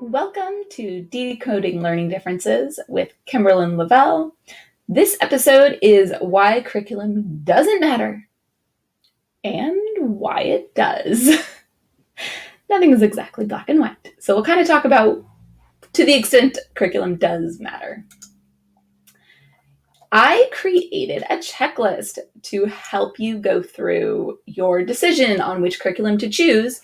Welcome to Decoding Learning Differences with Kimberlyn Lavelle. This episode is why curriculum doesn't matter and why it does. Nothing is exactly black and white, so we'll kind of talk about to the extent curriculum does matter. I created a checklist to help you go through your decision on which curriculum to choose.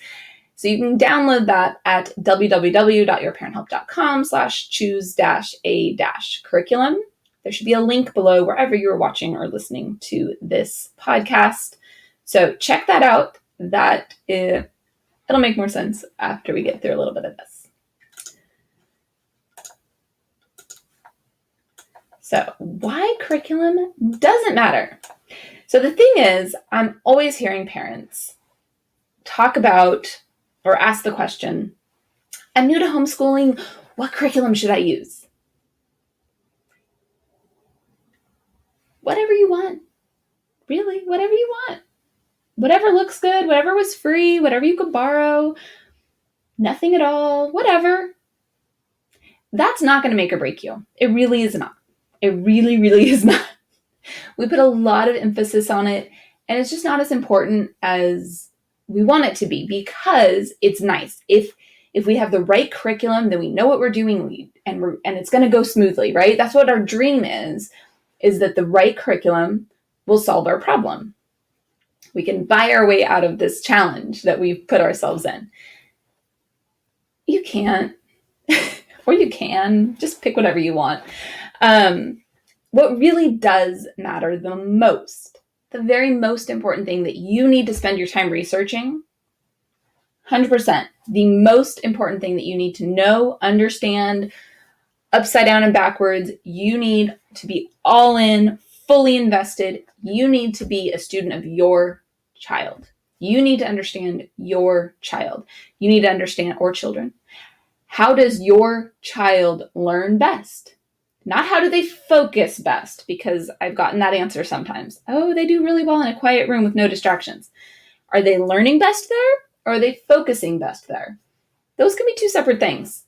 So you can download that at www.yourparenthelp.com/choose-a-curriculum. There should be a link below wherever you're watching or listening to this podcast. So check that out. It'll make more sense after we get through a little bit of this. So why curriculum doesn't matter. So the thing is, I'm always hearing parents talk about or ask the question, I'm new to homeschooling, what curriculum should I use? Whatever you want. Really, whatever you want. Whatever looks good, whatever was free, whatever you could borrow, nothing at all, whatever. That's not going to make or break you. It really is not. It really, really is not. We put a lot of emphasis on it, and it's just not as important as we want it to be because it's nice. If we have the right curriculum, then we know what we're doing and it's going to go smoothly, right? That's what our dream is that the right curriculum will solve our problem. We can buy our way out of this challenge that we've put ourselves in. You can't, or you can, just pick whatever you want. What really does matter the most, the very most important thing that you need to spend your time researching, 100%, the most important thing that you need to know, understand, upside down and backwards, you need to be all in, fully invested. You need to be a student of your child. You need to understand your child. You need to understand, or children. How does your child learn best? Not how do they focus best, because I've gotten that answer sometimes. Oh, they do really well in a quiet room with no distractions. Are they learning best there, or are they focusing best there? Those can be two separate things.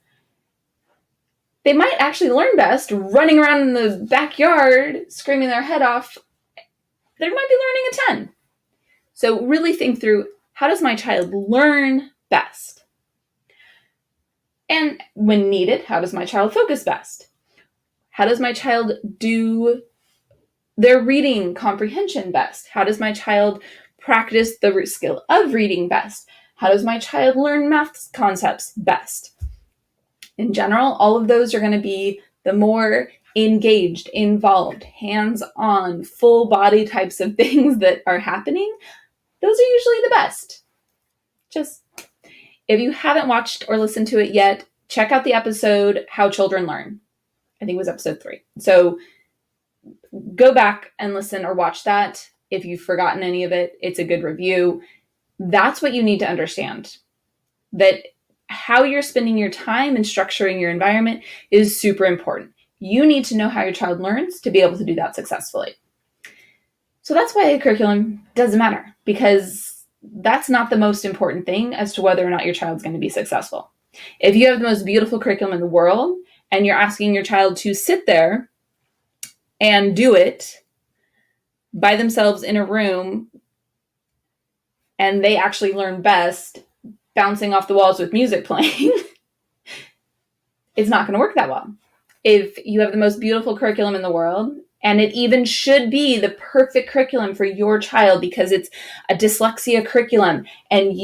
They might actually learn best running around in the backyard, screaming their head off. They might be learning a 10. So really think through, how does my child learn best? And when needed, how does my child focus best? How does my child do their reading comprehension best? How does my child practice the skill of reading best? How does my child learn math concepts best? In general, all of those are going to be the more engaged, involved, hands-on, full body types of things that are happening. Those are usually the best. Just, if you haven't watched or listened to it yet, check out the episode, How Children Learn. I think it was episode 3. So go back and listen or watch that. If you've forgotten any of it, it's a good review. That's what you need to understand. That how you're spending your time and structuring your environment is super important. You need to know how your child learns to be able to do that successfully. So that's why a curriculum doesn't matter, because that's not the most important thing as to whether or not your child's going to be successful. If you have the most beautiful curriculum in the world, and you're asking your child to sit there and do it by themselves in a room, and they actually learn best bouncing off the walls with music playing, it's not going to work that well. If you have the most beautiful curriculum in the world, and it even should be the perfect curriculum for your child because it's a dyslexia curriculum, and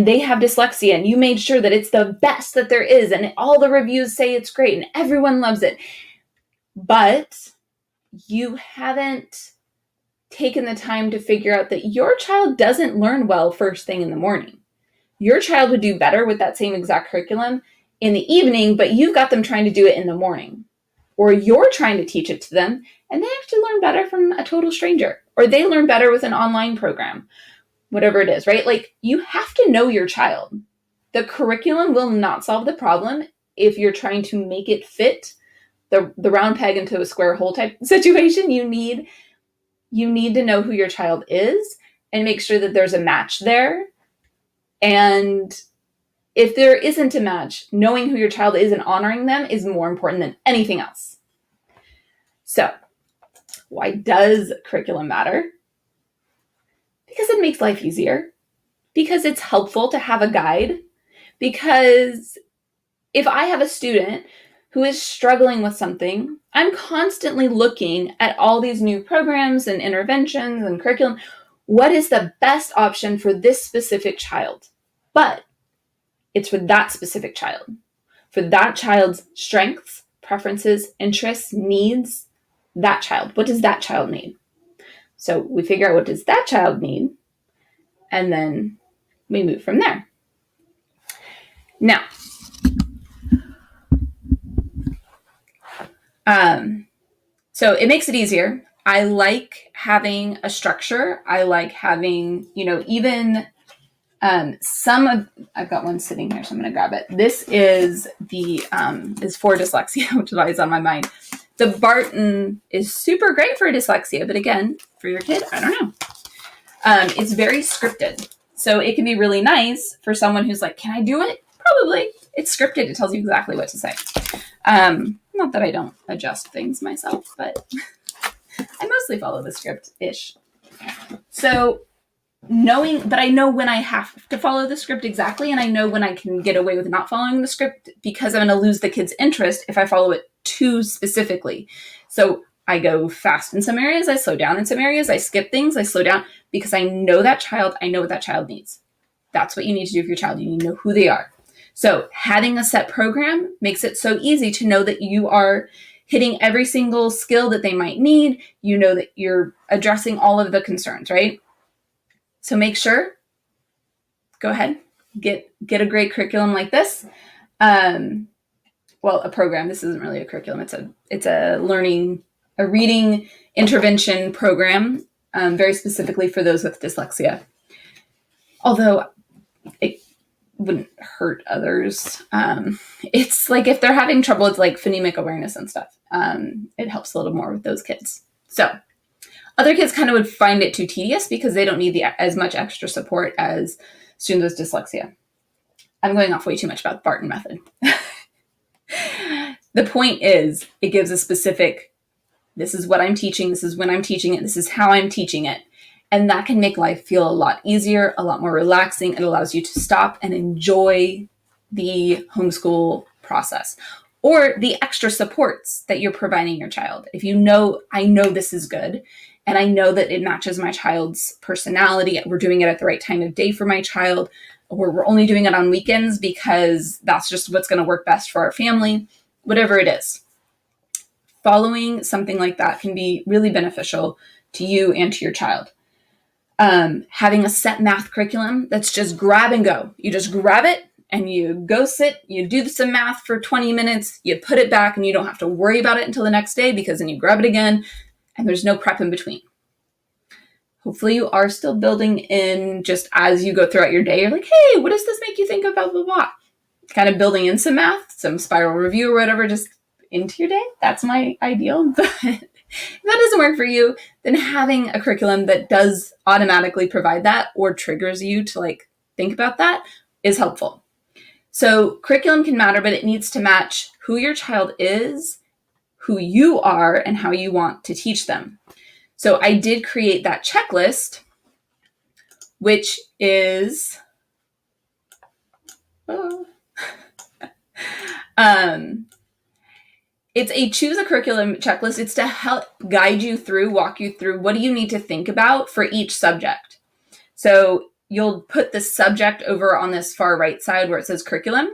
they have dyslexia, and you made sure that it's the best that there is, and all the reviews say it's great, and everyone loves it. But you haven't taken the time to figure out that your child doesn't learn well first thing in the morning. Your child would do better with that same exact curriculum in the evening, but you've got them trying to do it in the morning. Or you're trying to teach it to them, and they actually learn better from a total stranger. Or they learn better with an online program. Whatever it is, right? Like, you have to know your child. The curriculum will not solve the problem if you're trying to make it fit the round peg into a square hole type situation. You need to know who your child is and make sure that there's a match there. And if there isn't a match, knowing who your child is and honoring them is more important than anything else. So, why does curriculum matter? Because it makes life easier. Because it's helpful to have a guide. Because if I have a student who is struggling with something, I'm constantly looking at all these new programs and interventions and curriculum. What is the best option for this specific child? But it's for that specific child, for that child's strengths, preferences, interests, needs, that child. What does that child need? So we figure out what does that child need, and then we move from there. Now, so it makes it easier. I like having a structure. I like having, even I've got one sitting here, so I'm going to grab it. This is is for dyslexia, which is always on my mind. The Barton is super great for dyslexia, but again, for your kid, I don't know. It's very scripted. So it can be really nice for someone who's like, can I do it? Probably. It's scripted. It tells you exactly what to say. Not that I don't adjust things myself, but I mostly follow the script-ish. So I know when I have to follow the script exactly, and I know when I can get away with not following the script because I'm going to lose the kid's interest if I follow it too specifically. So I go fast in some areas, I slow down in some areas, I skip things, I slow down because I know that child, I know what that child needs. That's what you need to do for your child. You need to know who they are. So having a set program makes it so easy to know that you are hitting every single skill that they might need. You know that you're addressing all of the concerns, right? So make sure, go ahead, get a great curriculum like this. Well, a program. This isn't really a curriculum. It's a reading intervention program, very specifically for those with dyslexia. Although it wouldn't hurt others. It's like if they're having trouble with like phonemic awareness and stuff, it helps a little more with those kids. So other kids kind of would find it too tedious because they don't need as much extra support as students with dyslexia. I'm going off way too much about the Barton method. The point is, it gives a specific, this is what I'm teaching, this is when I'm teaching it, this is how I'm teaching it. And that can make life feel a lot easier, a lot more relaxing. It allows you to stop and enjoy the homeschool process or the extra supports that you're providing your child. If you know, I know this is good, and I know that it matches my child's personality, we're doing it at the right time of day for my child, or we're only doing it on weekends because that's just what's going to work best for our family, whatever it is. Following something like that can be really beneficial to you and to your child. Having a set math curriculum that's just grab and go. You just grab it and you go sit, you do some math for 20 minutes, you put it back, and you don't have to worry about it until the next day because then you grab it again and there's no prep in between. Hopefully you are still building in just as you go throughout your day. You're like, hey, what does this make you think of, blah, blah, blah. Kind of building in some math, some spiral review or whatever, just into your day. That's my ideal. But if that doesn't work for you, then having a curriculum that does automatically provide that or triggers you to like think about that is helpful. So curriculum can matter, but it needs to match who your child is, who you are, and how you want to teach them. So I did create that checklist, which is it's a choose a curriculum checklist. It's to help guide you through, walk you through what do you need to think about for each subject. So you'll put the subject over on this far right side where it says curriculum.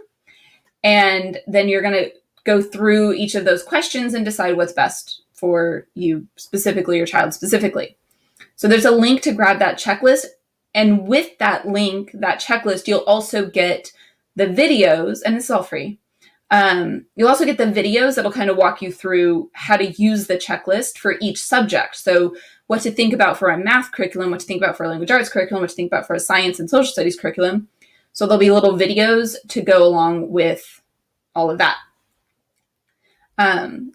And then you're going to go through each of those questions and decide what's best for you specifically, your child specifically. So there's a link to grab that checklist. And with that link, that checklist, you'll also get the videos, and this is all free. You'll also get the videos that'll kind of walk you through how to use the checklist for each subject. So what to think about for a math curriculum, what to think about for a language arts curriculum, what to think about for a science and social studies curriculum. So there'll be little videos to go along with all of that.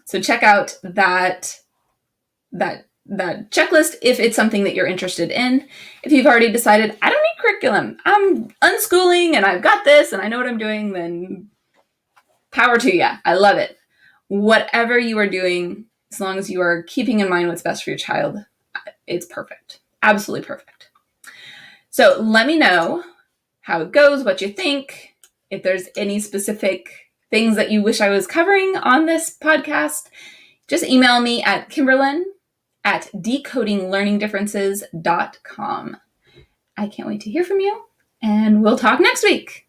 So check out that that checklist if it's something that you're interested in. If you've already decided, I don't need curriculum, I'm unschooling and I've got this and I know what I'm doing, then power to you. I love it. Whatever you are doing, as long as you are keeping in mind what's best for your child, it's perfect. Absolutely perfect. So let me know how it goes, what you think, if there's any specific things that you wish I was covering on this podcast. Just email me at kimberlyn@decodinglearningdifferences.com. I can't wait to hear from you, and we'll talk next week.